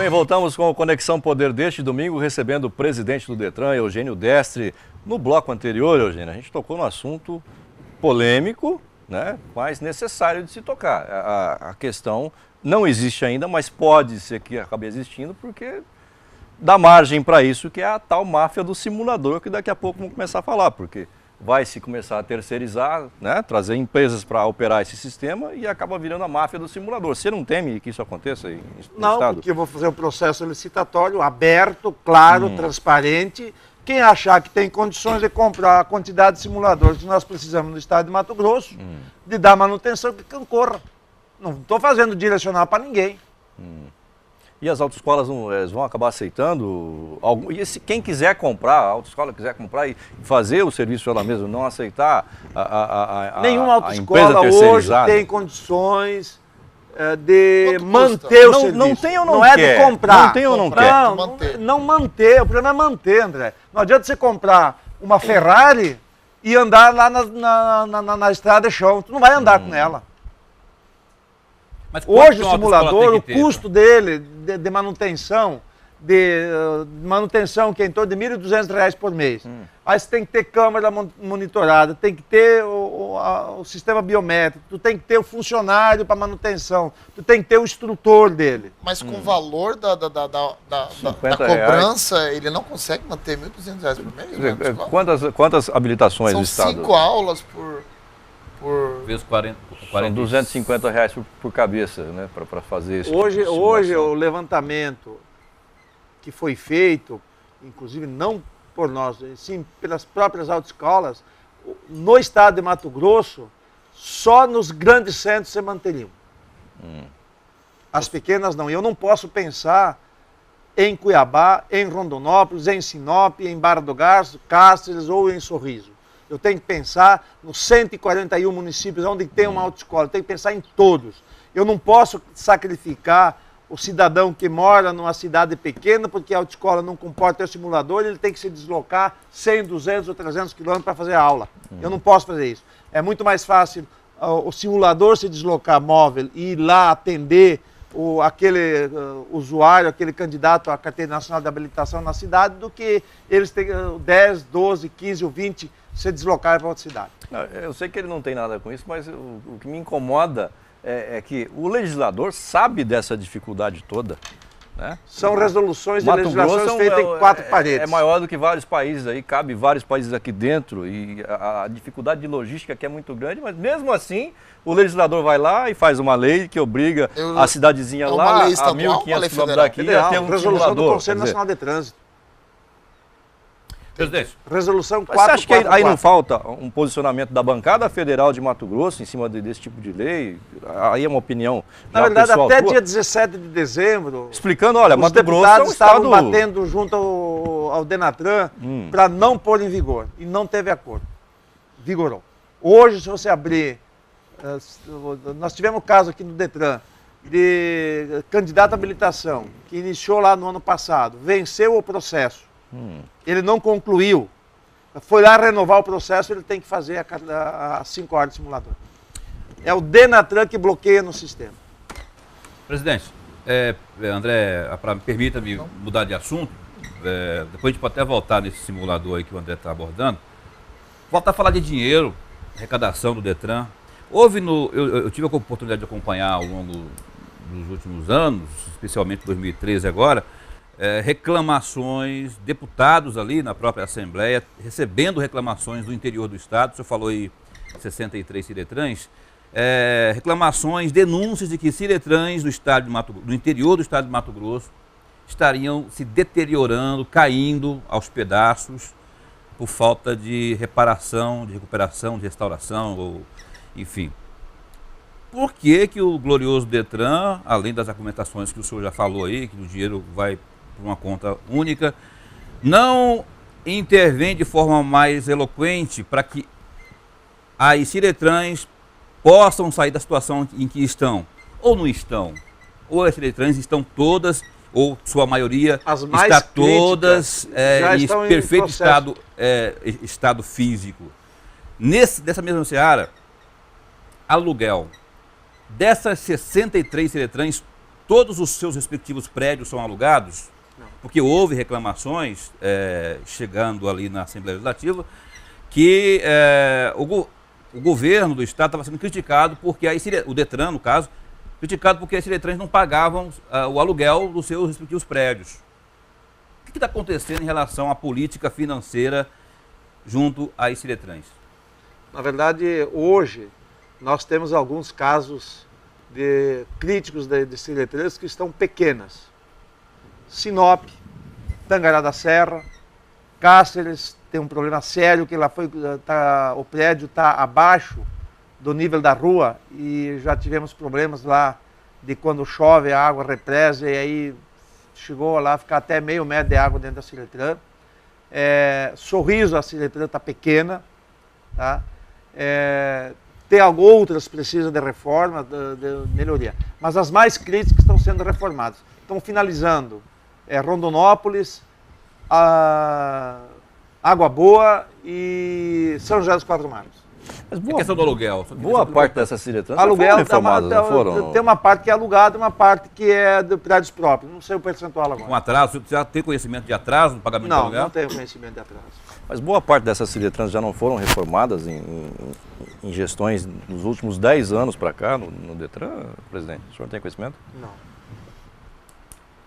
bem, voltamos com o Conexão Poder deste domingo, recebendo o presidente do Detran, Eugênio Destre. No bloco anterior, Eugênio, a gente tocou no assunto polêmico, né, mas necessário de se tocar. A questão não existe ainda, mas pode ser que acabe existindo, porque dá margem para isso, que é a tal máfia do simulador, que daqui a pouco vamos começar a falar, porque vai se começar a terceirizar, né, trazer empresas para operar esse sistema e acaba virando a máfia do simulador. Você não teme que isso aconteça aí no Não, Estado? porque eu vou fazer um processo licitatório aberto, claro, transparente. Quem achar que tem condições de comprar a quantidade de simuladores que nós precisamos no Estado de Mato Grosso, de dar manutenção, que concorra. Não estou fazendo direcional para ninguém. E as autoescolas eles vão acabar aceitando? E quem quiser comprar, a autoescola quiser comprar e fazer o serviço ela mesma, não aceitar Nenhuma a autoescola empresa hoje terceirizada? tem condições de Quanto manter o Não- serviço. não tem ou não é quer? de comprar. Não tem ou não Comprar, quer? Não, manter. não manter. O problema é manter, André. Não adianta você comprar uma Ferrari e andar lá na estrada de chão. Tu não vai andar com ela. Mas quanto Hoje que o uma autoescola simulador, tem o que ter, custo dele de manutenção, que é em torno de R$ 1.200 por mês. Aí você tem que ter câmera monitorada, tem que ter o sistema biométrico, tu tem que ter o funcionário para manutenção, tu tem que ter o instrutor dele. Mas com o valor da 50 cobrança, ele não consegue manter R$ 1.200 por mês? né? Quantas habilitações São do Estado? 5 aulas por... Vezes 40, São 40 R$ 250 por cabeça, né, para fazer isso. Hoje o levantamento que foi feito, inclusive não por nós, sim pelas próprias autoescolas, no estado de Mato Grosso, só nos grandes centros se manteriam. As pequenas não. Eu não posso pensar em Cuiabá, em Rondonópolis, em Sinop, em Barra do Garças, Cáceres ou em Sorriso. Eu tenho que pensar nos 141 municípios onde tem uma autoescola, eu tenho que pensar em todos. Eu não posso sacrificar o cidadão que mora numa cidade pequena, porque a autoescola não comporta o simulador, ele tem que se deslocar 100, 200 ou 300 quilômetros para fazer a aula. Eu não posso fazer isso. É muito mais fácil o simulador se deslocar móvel e ir lá atender aquele usuário, aquele candidato à Carteira Nacional de Habilitação na cidade, do que eles terem 10, 12, 15 ou 20 se deslocar para outra cidade. Não, eu sei que ele não tem nada com isso, mas o que me incomoda é que o legislador sabe dessa dificuldade toda, né? São resoluções de Mato legislações Grosso feitas em 4 paredes. É maior do que vários países aí, cabe vários países aqui dentro, e a dificuldade de logística aqui é muito grande, mas mesmo assim o legislador vai lá e faz uma lei que obriga a cidadezinha uma lá, lei a estadual, 1.500 uma lei quilômetros federal? daqui, a Federal, ter um resolução do simulador. Conselho Quer dizer, Nacional de Trânsito. Resolução. Resolução mas você acha que aí não 444. falta um posicionamento da bancada federal de Mato Grosso em cima desse tipo de lei? Aí é uma opinião Na já verdade, pessoal até tua. dia 17 de dezembro, Explicando, olha, os Mato Grosso é deputados um estavam estado... batendo junto ao Denatran para não pôr em vigor. E não teve acordo. Vigorou. Hoje, se você abrir... nós tivemos um caso aqui no Detran de candidato à habilitação, que iniciou lá no ano passado, venceu o processo. Ele não concluiu. Foi lá renovar o processo, ele tem que fazer as 5 horas de simulador. É o Denatran que bloqueia no sistema. Presidente, André, permita-me mudar de assunto. Depois a gente pode até voltar nesse simulador aí que o André está abordando. Voltar a falar de dinheiro, arrecadação do Detran. Eu tive a oportunidade de acompanhar ao longo dos últimos anos, especialmente 2013 agora, reclamações, deputados ali na própria Assembleia, recebendo reclamações do interior do Estado. O senhor falou aí 63 Ciretrans. Reclamações, denúncias de que Ciretrans do interior do Estado de Mato Grosso estariam se deteriorando, caindo aos pedaços por falta de reparação, de recuperação, de restauração, ou, enfim. Por que que o glorioso Detran, além das argumentações que o senhor já falou aí, que o dinheiro vai para uma conta única, não intervém de forma mais eloquente para que as Ciretrans possam sair da situação em que estão, ou não estão? Ou as Ciretrans estão todas, ou sua maioria As mais está críticas todas já em estão em perfeito processo. estado físico. Dessa mesma seara, aluguel. Dessas 63 Ciretrans, todos os seus respectivos prédios são alugados? Não. Porque houve reclamações, chegando ali na Assembleia Legislativa, que o governo do Estado estava sendo criticado porque o Detran, no caso, criticado porque as Ciretrans não pagavam o aluguel dos seus respectivos prédios. O que está acontecendo em relação à política financeira junto às Ciretrans? Na verdade, hoje, nós temos alguns casos de críticos de Ciretrans que estão pequenas. Sinop, Tangará da Serra, Cáceres tem um problema sério que o prédio está abaixo do nível da rua e já tivemos problemas lá de quando chove a água represa e aí chegou lá a ficar até meio metro de água dentro da Ciretran. Sorriso, a Ciretran está pequena, tá? Tem outras que precisam de reforma, de melhoria. Mas as mais críticas estão sendo reformadas. Estão finalizando Rondonópolis, Água Boa e São José dos Quatro Mares. Mas A questão do aluguel. boa parte dessas Ciretrans Aluguel, foram reformadas, não foram? Tem uma parte que é alugada e uma parte que é de prédios próprios. Não sei o percentual agora. Com atraso, você já tem conhecimento de atraso no pagamento do Não, aluguel? não tenho conhecimento de atraso. Mas boa parte dessas Ciretrans já não foram reformadas em gestões nos últimos 10 anos para cá, no Detran, presidente? O senhor tem conhecimento? Não.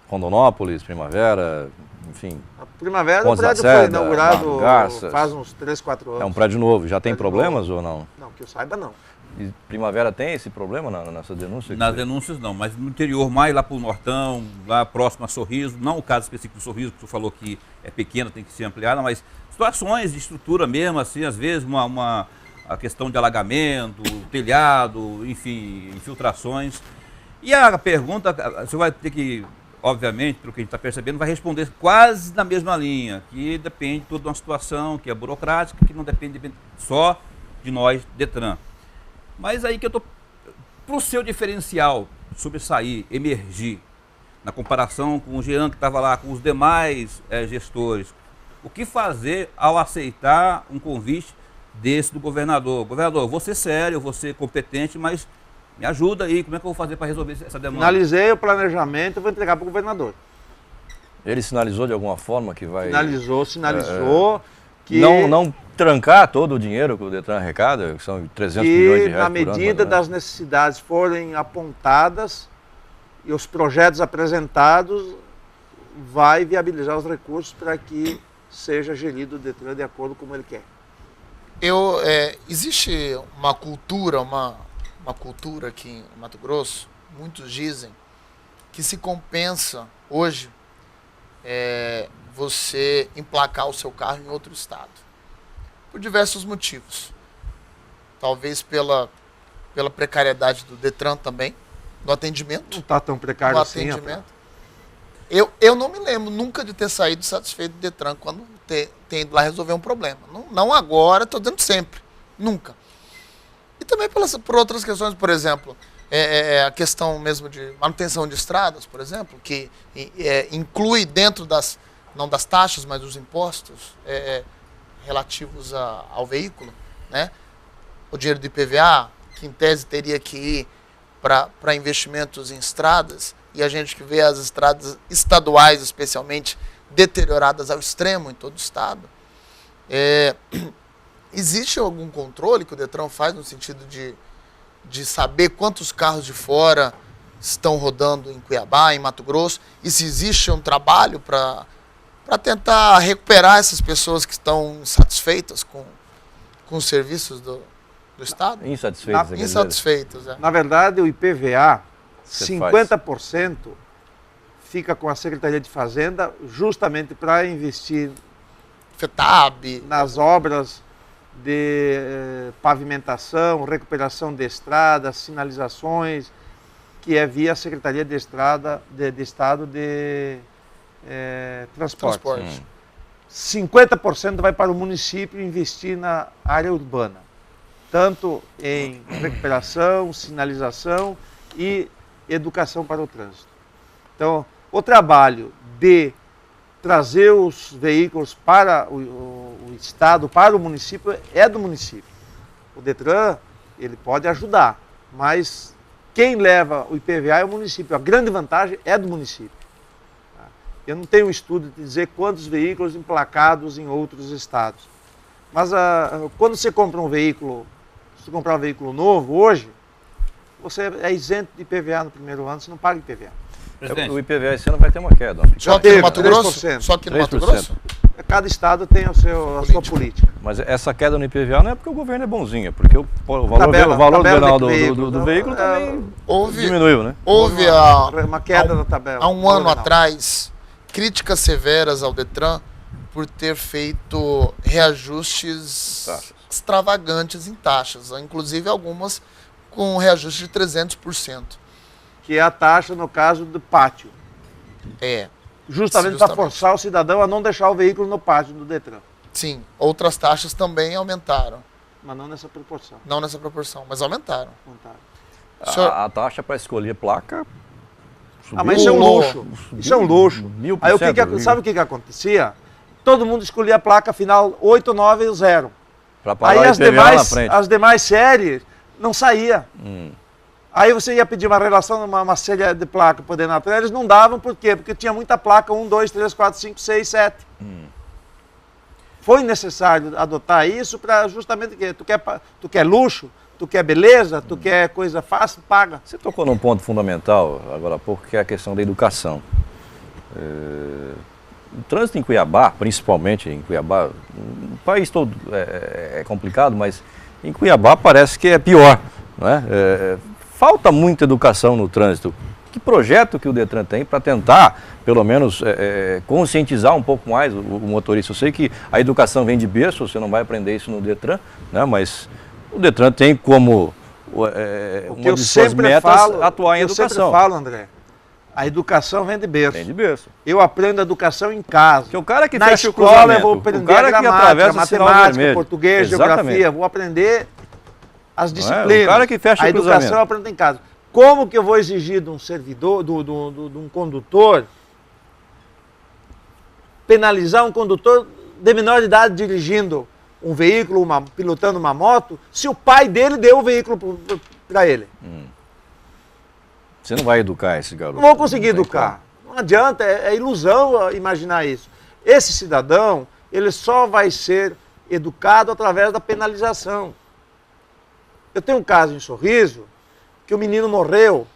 Rondonópolis, Primavera, enfim. A Primavera, o Pontes da prédio foi Serra, inaugurado Garças. faz uns 3, 4 anos. É um prédio novo, já tem Prédio problemas ou não? Não, que eu saiba não. E Primavera tem esse problema nessa denúncia? Nas denúncias não, mas no interior, mais lá para o Nortão, lá próximo a Sorriso, não o caso específico do Sorriso, que tu falou que é pequeno, tem que ser ampliada, mas situações de estrutura mesmo, assim, às vezes a questão de alagamento, telhado, enfim, infiltrações. E a pergunta, você vai ter que, obviamente, pelo que a gente está percebendo, vai responder quase na mesma linha, que depende toda de uma situação que é burocrática, que não depende só de nós, Detran. Mas aí que eu estou, para o seu diferencial sobressair, emergir, na comparação com o Jean que estava lá, com os demais gestores, o que fazer ao aceitar um convite desse do governador? Governador, vou ser sério, vou ser competente, mas me ajuda aí, como é que eu vou fazer para resolver essa demanda? Finalizei o planejamento e vou entregar para o governador. Ele sinalizou de alguma forma que vai... Sinalizou que... Não trancar todo o dinheiro que o Detran arrecada, que são 300 milhões de reais na por ano, medida né? das necessidades forem apontadas e os projetos apresentados, vai viabilizar os recursos para que seja gerido o Detran de acordo com ele quer. Existe uma cultura aqui em Mato Grosso, muitos dizem, que se compensa hoje você emplacar o seu carro em outro estado. Por diversos motivos. Talvez pela precariedade do Detran também, no atendimento. Não está tão precário No assim. atendimento. Eu não me lembro nunca de ter saído satisfeito do Detran quando tem ido lá resolver um problema. Não agora, estou dizendo sempre. Nunca. E também por outras questões, por exemplo, a questão mesmo de manutenção de estradas, por exemplo, que inclui dentro não das taxas, mas dos impostos relativos ao veículo, né? O dinheiro do IPVA, que em tese teria que ir para investimentos em estradas, e a gente que vê as estradas estaduais, especialmente, deterioradas ao extremo em todo o estado. Existe algum controle que o Detran faz no sentido de saber quantos carros de fora estão rodando em Cuiabá, em Mato Grosso, e se existe um trabalho para tentar recuperar essas pessoas que estão insatisfeitas com os serviços do Estado? Insatisfeitos. Insatisfeitas, Na verdade, o IPVA, Você 50% fica com a Secretaria de Fazenda justamente para investir FETAB. nas obras de pavimentação, recuperação de estradas, sinalizações, que é via a Secretaria de Estado de Transporte. 50% vai para o município investir na área urbana, tanto em recuperação, sinalização e educação para o trânsito. Então, o trabalho de trazer os veículos para o Estado, para o município, é do município. O Detran, ele pode ajudar, mas quem leva o IPVA é o município. A grande vantagem é do município. Eu não tenho um estudo de dizer quantos veículos emplacados em outros estados. Mas quando você compra um veículo, se você comprar um veículo novo hoje, você é isento de IPVA no primeiro ano, você não paga IPVA. Presidente. O IPVA esse ano vai ter uma queda. Só aqui no Mato Grosso? 3%. Só aqui no Mato 3%. Grosso? Cada estado tem a sua política. Mas essa queda no IPVA não é porque o governo é bonzinho, é porque o valor, Tabela nominal do veículo, do veículo também Houve, né? houve uma queda na tabela. há um ano atrás críticas severas ao Detran por ter feito reajustes extravagantes em taxas, inclusive algumas com reajuste de 300%. Que é a taxa no caso do pátio. É. Justamente para forçar o cidadão a não deixar o veículo no pátio do Detran. Sim, outras taxas também aumentaram. Mas não nessa proporção. Não nessa proporção, mas aumentaram. Aumentaram. A taxa para escolher placa subiu. Mas isso é um luxo. Isso é um luxo. 1000%. Aí sabe o que acontecia? Todo mundo escolhia a placa final 890. Para pagar Aí o IPVA na frente. as demais séries não saía. Aí você ia pedir uma relação, uma série de placa por dentro da tela, eles não davam, por quê? Porque tinha muita placa, 1, 2, 3, 4, 5, 6, 7. Foi necessário adotar isso para justamente o quê? Tu quer luxo, tu quer beleza, tu quer coisa fácil, paga. Você tocou num ponto fundamental agora há pouco, que é a questão da educação. O trânsito em Cuiabá, principalmente em Cuiabá, o país todo é complicado, mas em Cuiabá parece que é pior, não é? Falta muita educação no trânsito. Que projeto que o Detran tem para tentar, pelo menos, conscientizar um pouco mais o motorista? Eu sei que a educação vem de berço, você não vai aprender isso no Detran, né? Mas o Detran tem como uma de suas metas atuar em educação. Eu sempre falo, André, a educação vem de berço. Vem de berço. Eu aprendo a educação em casa. Porque o cara que na fecha escola o cruzamento, eu vou aprender o cara a que atravessa o sinal matemática, vermelho. português, Exatamente. geografia, vou aprender as Não é? disciplinas. O cara que fecha a o educação cruzamento. eu aprendo em casa. Como que eu vou exigir de um servidor, de um condutor, penalizar um condutor de menor idade dirigindo um veículo, pilotando uma moto, se o pai dele deu o veículo para ele? Você não vai educar esse garoto. Não vou conseguir tem educar. Não adianta, é ilusão imaginar isso. Esse cidadão, ele só vai ser educado através da penalização. Eu tenho um caso em Sorriso, que o menino morreu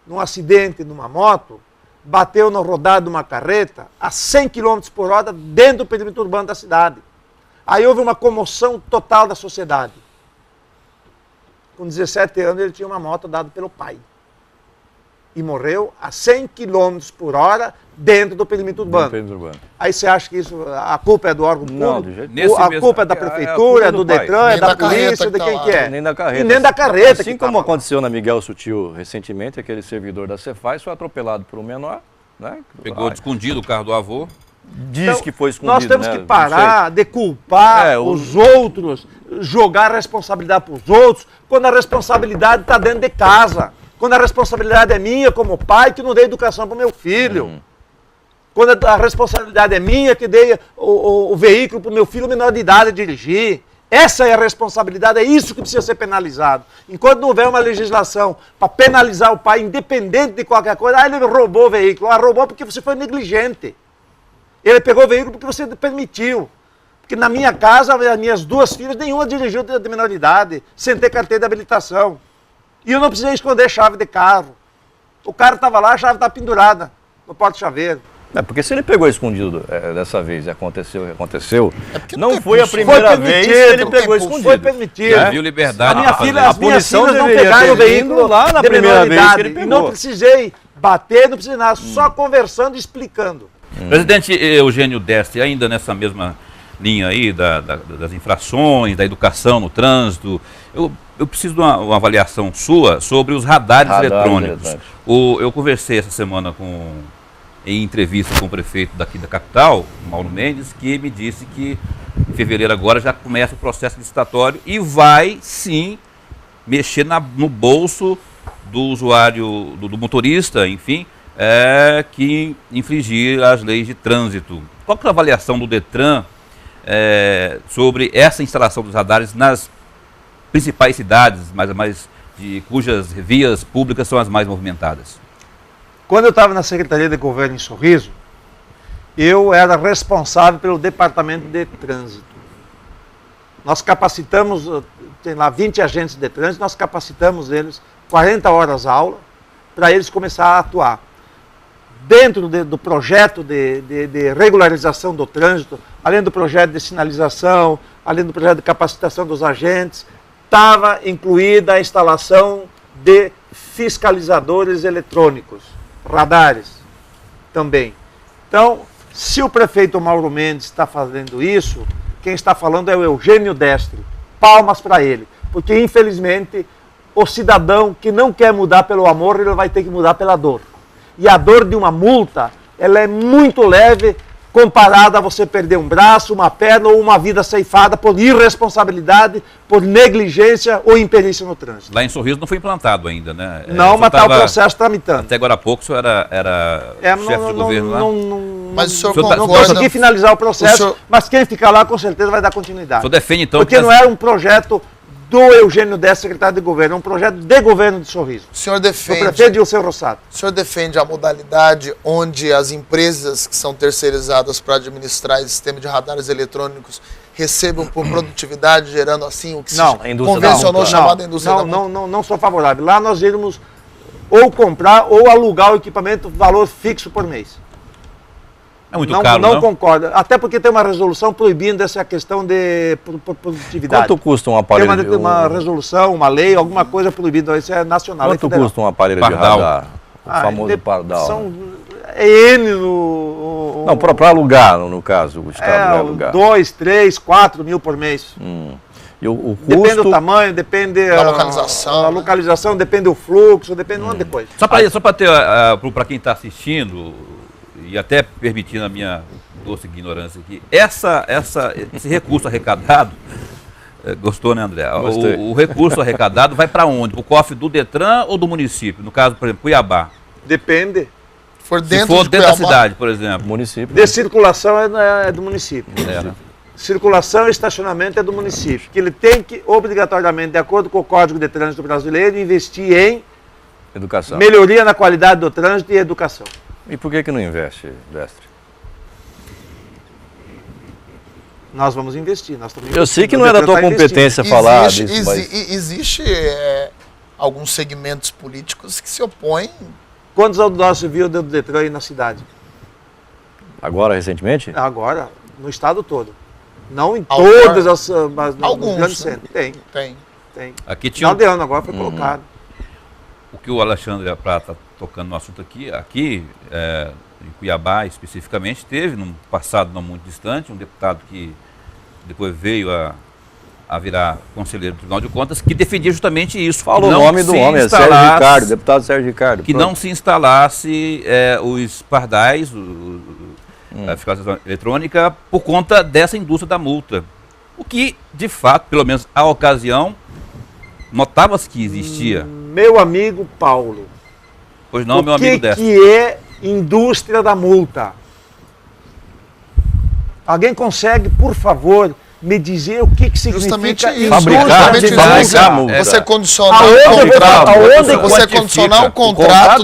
num acidente numa moto, bateu no rodado de uma carreta a 100 km por hora dentro do perímetro urbano da cidade. Aí houve uma comoção total da sociedade. Com 17 anos ele tinha uma moto dada pelo pai. E morreu a 100 km por hora dentro do perímetro urbano. Aí você acha que a culpa é do órgão público? Não, do jeito nenhum. A culpa é da prefeitura, é do Detran, é da polícia, de quem que é? Nem da carreta. E nem da carreta. Assim como aconteceu na Miguel Sutil recentemente, aquele servidor da Cefaz foi atropelado por um menor, né? Pegou escondido o carro do avô. Diz que foi escondido. Nós temos né? que parar de culpar os outros, jogar a responsabilidade para os outros, quando a responsabilidade está dentro de casa. Quando a responsabilidade é minha como pai, que não dei educação para o meu filho. Quando a responsabilidade é minha, que dei o veículo para o meu filho menor de idade dirigir. Essa é a responsabilidade, é isso que precisa ser penalizado. Enquanto não houver uma legislação para penalizar o pai, independente de qualquer coisa, ele roubou o veículo. Roubou porque você foi negligente. Ele pegou o veículo porque você permitiu. Porque na minha casa, as minhas duas filhas, nenhuma dirigiu de menor idade, sem ter carteira de habilitação. E eu não precisei esconder chave de carro. O cara estava lá, a chave estava pendurada no porta-chaveiro. Porque se ele pegou escondido dessa vez e aconteceu, não foi tem a primeira vez que ele pegou escondido. Foi permitido. Ele viu liberdade. As minhas filhas não deveria pegaram o ter veículo vindo lá na de primeira menor vez idade. que ele E pegou. não precisei bater, não precisei nada, só conversando e explicando. Presidente Eugênio Destre, ainda nessa mesma linha aí das infrações, da educação no trânsito, eu preciso de uma avaliação sua sobre os radares eletrônicos. Eu conversei essa semana em entrevista com o prefeito daqui da capital, Mauro Mendes, que me disse que em fevereiro agora já começa o processo licitatório e vai sim mexer no bolso do usuário, do motorista, enfim, que infringir as leis de trânsito. Qual que é a avaliação do Detran sobre essa instalação dos radares nas principais cidades mais cujas vias públicas são as mais movimentadas? Quando eu estava na Secretaria de Governo em Sorriso, eu era responsável pelo Departamento de Trânsito. Nós capacitamos, tem lá 20 agentes de trânsito, nós capacitamos eles 40 horas aula para eles começarem a atuar. Dentro do projeto de regularização do trânsito, além do projeto de sinalização, além do projeto de capacitação dos agentes, estava incluída a instalação de fiscalizadores eletrônicos, radares também. Então, se o prefeito Mauro Mendes está fazendo isso, quem está falando é o Eugênio Destre. Palmas para ele, porque infelizmente o cidadão que não quer mudar pelo amor, ele vai ter que mudar pela dor. E a dor de uma multa, ela é muito leve comparada a você perder um braço, uma perna ou uma vida ceifada por irresponsabilidade, por negligência ou imperícia no trânsito. Lá em Sorriso não foi implantado ainda, né? Não, mas está o processo tramitando. Até agora há pouco o senhor era chefe de governo lá? Mas o senhor não consegui finalizar o processo, mas quem ficar lá com certeza vai dar continuidade. O senhor defende então... Porque não era um projeto do Eugênio Destre, secretário de governo, é um projeto de governo de Sorriso. O senhor defende... O prefeito e o seu Rossato. O senhor defende a modalidade onde as empresas que são terceirizadas para administrar esse sistema de radares eletrônicos recebam por produtividade, gerando assim o que se convencionou chamada indústria da multa? Não sou favorável. Lá nós iremos ou comprar ou alugar o equipamento valor fixo por mês. É muito caro, não concordo. Até porque tem uma resolução proibindo essa questão de produtividade. Quanto custa um aparelho? Tem uma resolução, uma lei, alguma coisa proibida. Isso é nacional. Quanto custa um aparelho Pardal. de radar? O famoso Pardal. É N no... Não, para alugar, no caso, o Estado vai alugar. 2, 3, 4 mil por mês. E o custo... Depende do tamanho, depende da localização. A localização, depende do fluxo, depende de um monte de coisa. Só para ter, para quem está assistindo, e até permitindo a minha doce ignorância aqui, esse recurso arrecadado, gostou, né, André? O recurso arrecadado vai para onde? Para o cofre do Detran ou do município? No caso, por exemplo, Cuiabá. Depende. Se for dentro da cidade, por exemplo. Município. De circulação é do município. Né? Circulação e estacionamento é do município. Que ele tem que, obrigatoriamente, de acordo com o Código de Trânsito Brasileiro, investir em educação, melhoria na qualidade do trânsito e educação. E por que não investe, Destre? Nós vamos investir. Eu sei que não é da tua competência falar disso, mas... Existe alguns segmentos políticos que se opõem. Quantos outdoors você viu do Detran aí na cidade? Agora, recentemente? Agora, no estado todo. Não em todas as alguns, grandes centros. Tem. Aqui tinha Final de ano agora foi colocado. O que o Alexandre Prata tocando no assunto aqui em Cuiabá especificamente, teve, num passado não muito distante, um deputado que depois veio a virar conselheiro do Tribunal de Contas, que defendia justamente isso. Fala o nome do homem, é Sérgio Ricardo, deputado Sérgio Ricardo. Que não se instalasse os pardais, a fiscalização eletrônica, por conta dessa indústria da multa. O que, de fato, pelo menos à ocasião, notava-se que existia. Meu amigo Paulo. Pois não, meu amigo Destre. O que é indústria da multa? Alguém consegue, por favor, me dizer o que significa isso, fabricar multa? Você condicionar o contrato. Você condicionar o contrato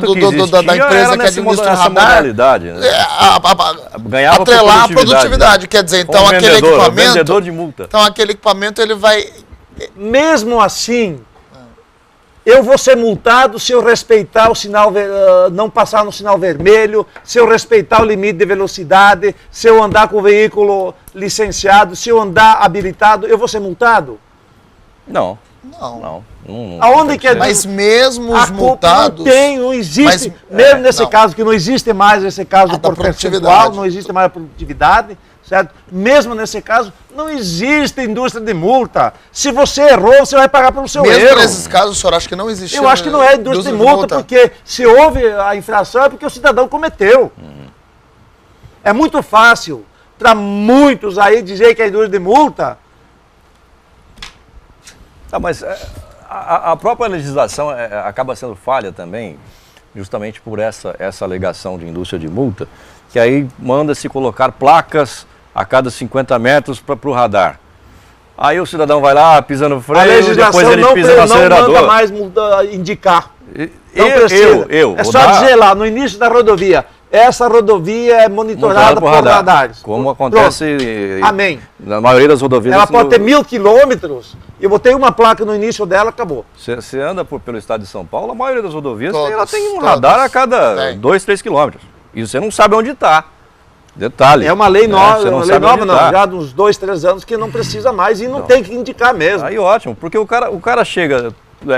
da empresa que administra o radar, atrelar a produtividade. Quer dizer, então aquele equipamento. Vendedor de multa. Então aquele equipamento ele vai. Mesmo assim, eu vou ser multado se eu respeitar o sinal, não passar no sinal vermelho, se eu respeitar o limite de velocidade, se eu andar com o veículo licenciado, se eu andar habilitado, eu vou ser multado? Não. Aonde que é? Mas mesmo os multados... Não existe, mesmo nesse caso, que não existe mais esse caso por percentual, não existe mais a produtividade, certo? Mesmo nesse caso, não existe indústria de multa. Se você errou, você vai pagar pelo seu erro. Mesmo nesses casos, o senhor acha que não existe? Eu acho que não é indústria de multa, porque se houve a infração é porque o cidadão cometeu. É muito fácil para muitos aí dizer que é indústria de multa. Tá, mas a própria legislação acaba sendo falha também, justamente por essa alegação de indústria de multa, que aí manda-se colocar placas a cada 50 metros para o radar. Aí o cidadão vai lá, pisa no A freio, legislação depois ele não, pisa no não acelerador. manda mais indicar. Não precisa. É vou só dar- dizer lá, no início da rodovia, essa rodovia é monitorada por radares. Como acontece Amém. na maioria das rodovias. Ela pode ter 1000 quilômetros, eu botei uma placa no início dela, acabou. Você anda pelo estado de São Paulo, a maioria das rodovias Todas, ela tem um todas. radar a cada Tem. 2, 3 quilômetros. E você não sabe onde está. Detalhe. É uma lei nova, você não uma lei sabe nova onde não, tá. já uns 2, 3 anos que não precisa mais e não tem que indicar mesmo. Aí ótimo, porque o cara chega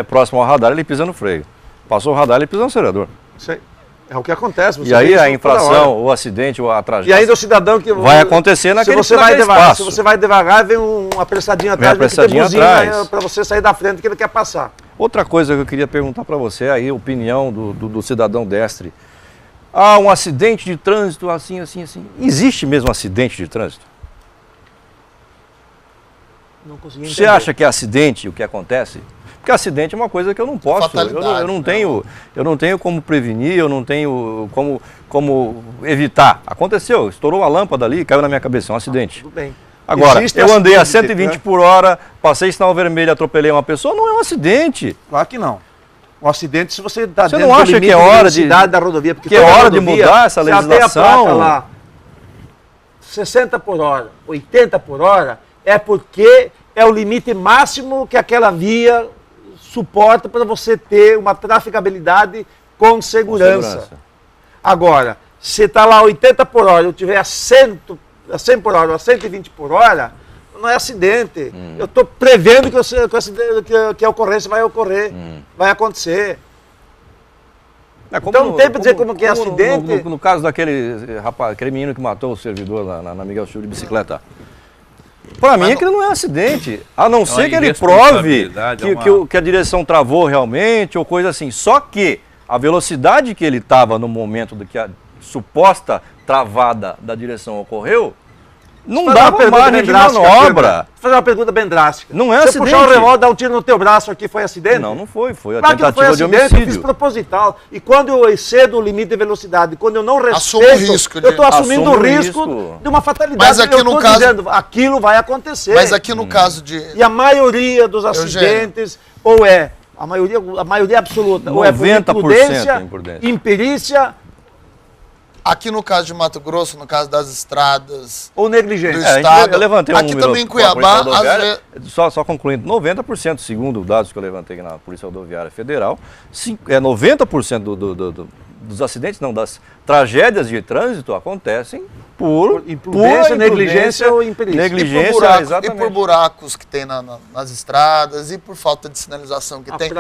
próximo ao radar, ele pisa no freio. Passou o radar, ele pisa no acelerador. Isso aí. É o que acontece. você E aí vê a isso toda hora. infração, o acidente, a E tragédia. ainda o cidadão que... Vai acontecer naquele naquele espaço. Se você vai devagar, vem uma apressadinha Vem a atrás, apressadinha atrás. para você sair da frente que ele quer passar. Outra coisa que eu queria perguntar para você aí, a opinião do cidadão destre. Ah, um acidente de trânsito assim. Existe mesmo acidente de trânsito? Não consegui Você acha que é acidente o que acontece? Porque acidente é uma coisa que eu não posso, Fatalidade, eu não tenho como prevenir, eu não tenho como evitar. Aconteceu, estourou a lâmpada ali, caiu na minha cabeça, é um acidente. Tudo bem. Agora, Existe eu andei a acidente de 120 trânsito? por hora, passei sinal vermelho, atropelei uma pessoa, não é um acidente. Claro que não. Um acidente, se você está Você dentro não do acha limite que é hora de- velocidade da rodovia, porque que é toda hora de rodovia, mudar essa já tem a legislação? placa lá, 60 por hora, 80 por hora, é porque é o limite máximo que aquela via suporta para você ter uma trafegabilidade com segurança. Agora, se está lá 80 por hora, eu tiver a 100 por hora ou a 120 por hora, não é acidente. Eu estou prevendo que a ocorrência vai ocorrer, vai acontecer. É, Então não tem pra dizer como que é acidente. No caso daquele rapaz, aquele menino que matou o servidor lá na Miguel Silva de bicicleta. Para mim aquilo não é acidente, a não ser que ele prove irresponsabilidade, que a direção travou realmente ou coisa assim. Só que a velocidade que ele estava no momento do que a suposta travada da direção ocorreu, não dava margem de manobra. Vou fazer uma pergunta bem drástica. Não é Você acidente. puxar o revólver, dar um tiro no teu braço aqui, foi acidente? Não foi a Claro que não foi tentativa de acidente, eu fiz homicídio. proposital. E quando eu excedo o limite de velocidade, quando eu não Assumo respeito, o risco de- eu estou assumindo Assumo o o risco risco. de uma fatalidade. Mas aqui eu no tô caso- dizendo, aquilo vai acontecer. Mas aqui no caso de... E a maioria dos acidentes, a maioria absoluta, ou é por 90% imprudência, imperícia Aqui no caso de Mato Grosso, no caso das estradas, ou negligência. Do É, estado. eu levantei um Aqui número também em com a Polícia Cuiabá, Rodoviária, só concluindo, 90%, segundo dados que eu levantei na Polícia Rodoviária Federal, 90% dos acidentes, não, das tragédias de trânsito acontecem por Imprudência, negligência ou imperícia. Negligência, exatamente. e por buracos que tem nas estradas e por falta de sinalização que tem.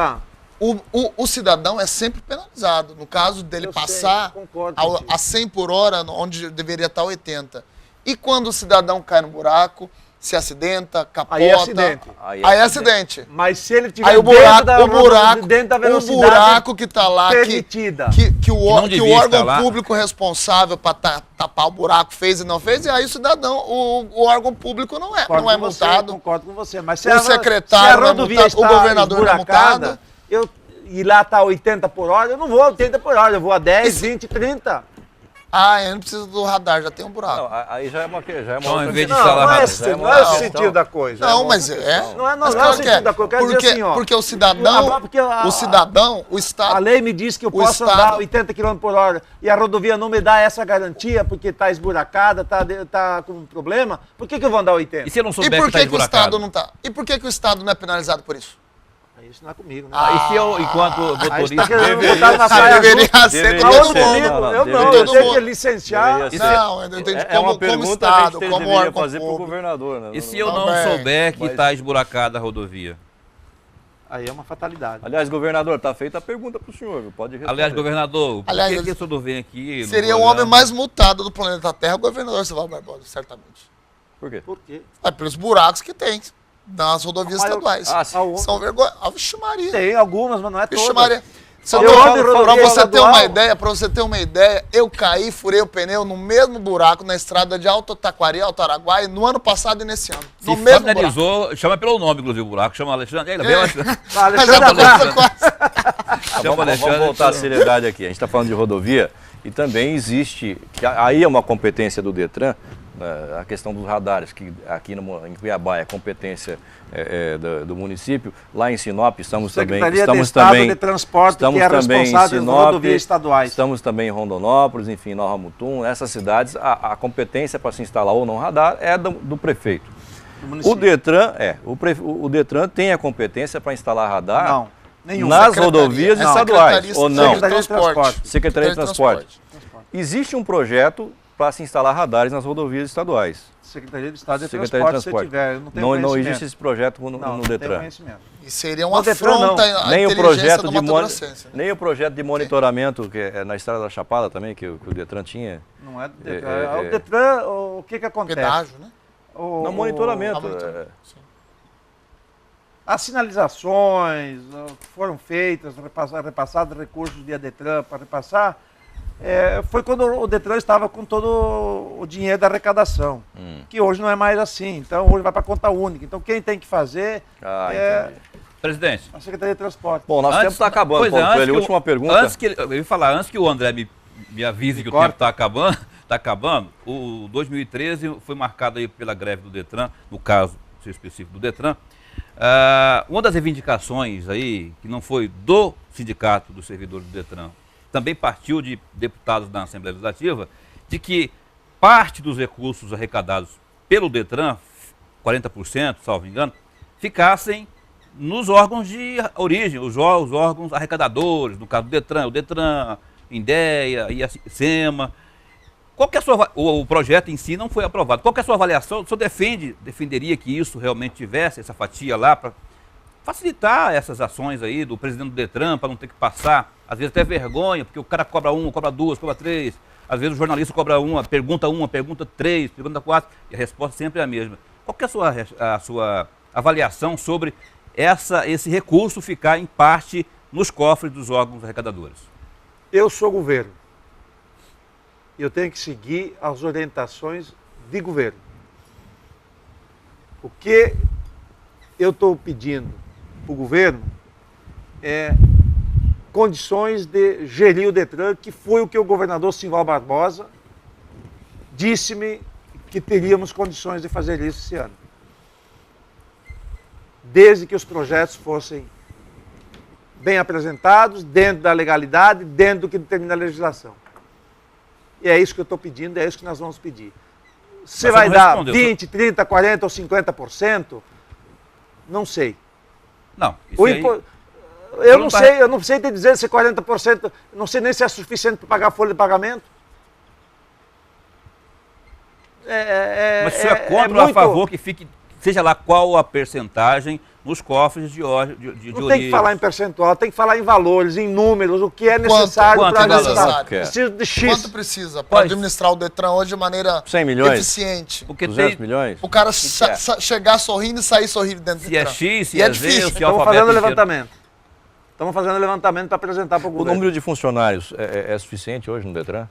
O cidadão é sempre penalizado. No caso dele Eu sei, passar concordo contigo. a 100 por hora, onde deveria estar 80. E quando o cidadão cai no buraco, se acidenta, capota... Aí é acidente. Aí é acidente. Mas se ele tiver Aí o buraco, dentro da velocidade o buraco que está lá, permitida. que não o devia órgão estar lá. público responsável para tapar o buraco fez e não fez, e aí o cidadão, o órgão público não é multado. Concordo com você. Mas O secretário não é multado, o governador não é multado. E lá está 80 por hora, eu não vou a 80 por hora, eu vou a 10, 20, 30. Ah, eu não preciso do radar, já tem um buraco. Não, aí já é uma Então, outra em vez de questão. instalar Não é radar, esse, já é não uma é esse outra sentido questão. da coisa. Não, mas é. Não é Mas o claro que sentido é. da coisa. Eu quero dizer assim, ó. Porque o cidadão, Porque o cidadão, o A Estado... lei me diz que eu O posso Estado- andar 80 km por hora e a rodovia não me dá essa garantia porque está esburacada, está com problema. Por que eu vou andar 80? E se eu não E souber por que está que o Estado esburacado? não está? E por que o Estado não é penalizado por isso? Isso não é comigo, né? E se eu, enquanto Aí você motorista... tá querendo deveria botar na ser. saia Deveria justa. ser Deveria com Mas todo ser. mundo. comigo, Não, eu deveria não, eu ser. tenho que licenciar. Deveria ser. Não, eu entendi É uma como pergunta que a Estado, gente como deveria órgão fazer para o público. governador. Né? E se eu não Também. souber que Mas- está esburacada a rodovia? Aí é uma fatalidade. Aliás, governador, está feita a pergunta para o senhor, viu? Pode responder. Aliás, governador, por Aliás, que o senhor vem aqui no Seria o programa? homem mais multado do planeta Terra, o governador Silvio Barbosa, certamente. Por quê? Por quê? É pelos buracos que tem nas rodovias Mas eu- estaduais. Ah, sim. São vergonha. Vixe Maria. Tem algumas, mas não é Vixe todas. Maria. Você Eu não- ando em pra rodovia você ter estadual. uma ideia, eu caí, furei o pneu no mesmo buraco na estrada de Alto Taquari, Alto Araguaia, no ano passado e nesse ano. Se No mesmo buraco. familiarizou, chama pelo nome, inclusive, o buraco. Chama Alexandre. Ele vem, Alexandre. Ah, Mas Alexandre já Abraço. tá quase. Chama Vamos Alexandre. voltar à seriedade aqui. A gente está falando de rodovia e também existe, que aí é uma competência do Detran, a questão dos radares, que aqui em Cuiabá é competência do município, lá em Sinop estamos também... Secretaria de Estado de Transporte, que é responsável por rodovias estaduais. Estamos também em Rondonópolis, enfim, Nova Mutum, essas cidades, a competência para se instalar ou não radar é do prefeito. O Detran, o Detran tem a competência para instalar radar Não, nenhum. nas rodovias estaduais, ou não? Secretaria de Transporte. Secretaria de Transporte. Existe um projeto para se instalar radares nas rodovias estaduais. Secretaria de Estado de Secretaria de Transporte, se tiver, eu não tenho Não conhecimento. existe esse projeto no Não Detran. tenho conhecimento. E seria uma No Detran, afronta à Nem o inteligência projeto do de mato-grossense, né? nem o projeto de monitoramento que é na Estrada da Chapada também, que o Detran tinha. Não é do Detran. O Detran, o que acontece? Pedágio, né? Não, monitoramento. Sim. As sinalizações que foram feitas, repassados recursos de Detran para repassar, foi quando o Detran estava com todo o dinheiro da arrecadação, que hoje não é mais assim. Então, hoje vai para conta única. Então, quem tem que fazer Entendi. Presidente. a Secretaria de Transporte. Bom, nosso tempo está acabando, Pois é, Paulo Coelho. que Última pergunta. Eu ia falar, antes que o André me avise que o tempo está acabando, o 2013 foi marcado aí pela greve do Detran, no caso específico do Detran. Uma das reivindicações aí, que não foi do Sindicato dos Servidores do Detran, também partiu de deputados da Assembleia Legislativa, de que parte dos recursos arrecadados pelo Detran, 40%, salvo engano, ficassem nos órgãos de origem, os órgãos arrecadadores, no caso do Detran, o Detran, INDEA, SEMA. Qual que é a sua, o projeto em si não foi aprovado. Qual que é a sua avaliação? O senhor defenderia que isso realmente tivesse, essa fatia lá, para facilitar essas ações aí do presidente do Detran, para não ter que passar, às vezes até vergonha, porque o cara cobra uma, cobra duas, cobra três. Às vezes o jornalista cobra uma, pergunta três, pergunta quatro, e a resposta sempre é a mesma. Qual que é a sua avaliação sobre esse recurso ficar em parte nos cofres dos órgãos arrecadadores? Eu sou governo. Eu tenho que seguir as orientações de governo. O que eu estou pedindo para o governo é condições de gerir o Detran, que foi o que o governador Simval Barbosa disse-me que teríamos condições de fazer isso esse ano. Desde que os projetos fossem bem apresentados, dentro da legalidade, dentro do que determina a legislação. E é isso que eu estou pedindo, é isso que nós vamos pedir. Você vai dar 20%, 30%, 40% ou 50%? Não sei. Não, isso eu não sei te dizer se 40%, não sei nem se é suficiente para pagar a folha de pagamento. Mas o senhor é contra ou a favor que fique, seja lá qual a percentagem, nos cofres de origem? Não tem que falar em percentual, tem que falar em valores, em números, o que é necessário para administrar. Preciso de X. Quanto precisa para administrar o Detran hoje de maneira 100 milhões? eficiente? Porque 200 milhões? O cara chegar sorrindo e sair sorrindo dentro do Detran. Se é X, se E é difícil. Z, se é Estamos alfabeto fazendo inteiro. levantamento. Estamos fazendo levantamento para apresentar para o O governo. número de funcionários é suficiente hoje no Detran?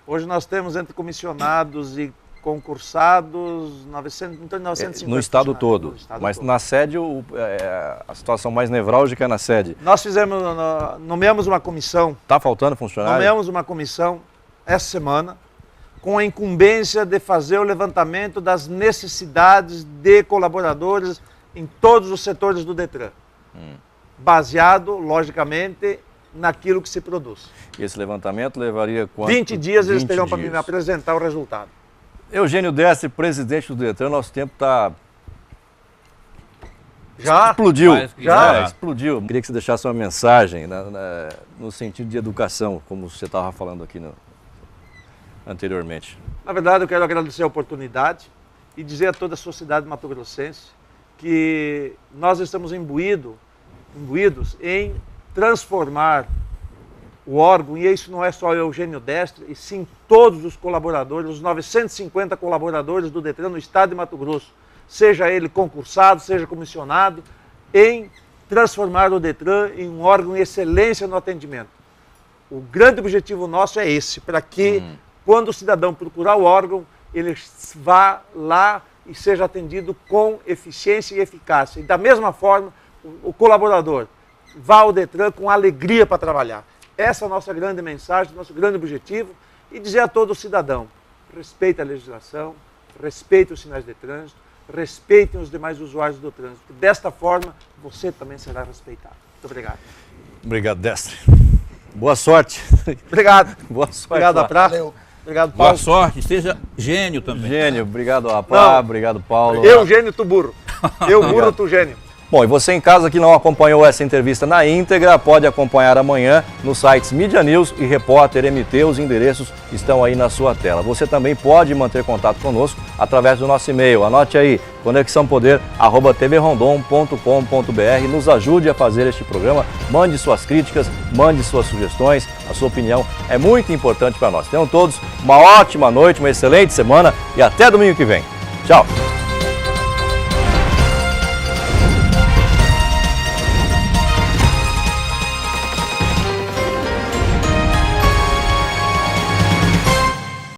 Hoje nós temos entre comissionados e concursados 950 no estado todo. No estado Mas todo. na sede, a situação mais nevrálgica é na sede. Nós nomeamos uma comissão. Está faltando funcionário? Nomeamos uma comissão essa semana com a incumbência de fazer o levantamento das necessidades de colaboradores em todos os setores do Detran. Baseado, logicamente, naquilo que se produz. E esse levantamento levaria quanto? 20 dias eles 20 terão para dias. me apresentar o resultado. Eugênio Destre, presidente do Detran, nosso tempo está... Já? Explodiu. Já? Explodiu. Queria que você deixasse uma mensagem no sentido de educação, como você estava falando aqui anteriormente. Na verdade, eu quero agradecer a oportunidade e dizer a toda a sociedade mato-grossense que nós estamos imbuídos em transformar o órgão, e isso não é só o Eugênio Destre, e sim todos os colaboradores, os 950 colaboradores do Detran no estado de Mato Grosso, seja ele concursado, seja comissionado, em transformar o Detran em um órgão de excelência no atendimento. O grande objetivo nosso é esse, para que quando o cidadão procurar o órgão, ele vá lá e seja atendido com eficiência e eficácia. E da mesma forma, o colaborador vá ao Detran com alegria para trabalhar. Essa é a nossa grande mensagem, nosso grande objetivo, e dizer a todo cidadão respeitem a legislação, respeitem os sinais de trânsito, respeitem os demais usuários do trânsito. Desta forma, você também será respeitado. Muito obrigado. Obrigado, Destre. Boa sorte. Obrigado. Boa sorte. Obrigado, lá. Apra. Valeu. Obrigado, Boa Paulo. sorte, seja gênio também. Gênio, obrigado, Apá, Não. obrigado, Paulo. Eu gênio, tu burro. Eu burro, tu gênio. Bom, e você em casa que não acompanhou essa entrevista na íntegra, pode acompanhar amanhã nos sites Mídia News e Repórter MT. Os endereços estão aí na sua tela. Você também pode manter contato conosco através do nosso e-mail. Anote aí, conexãopoder@tvrondon.com.br. Nos ajude a fazer este programa. Mande suas críticas, mande suas sugestões. A sua opinião é muito importante para nós. Tenham todos uma ótima noite, uma excelente semana e até domingo que vem. Tchau!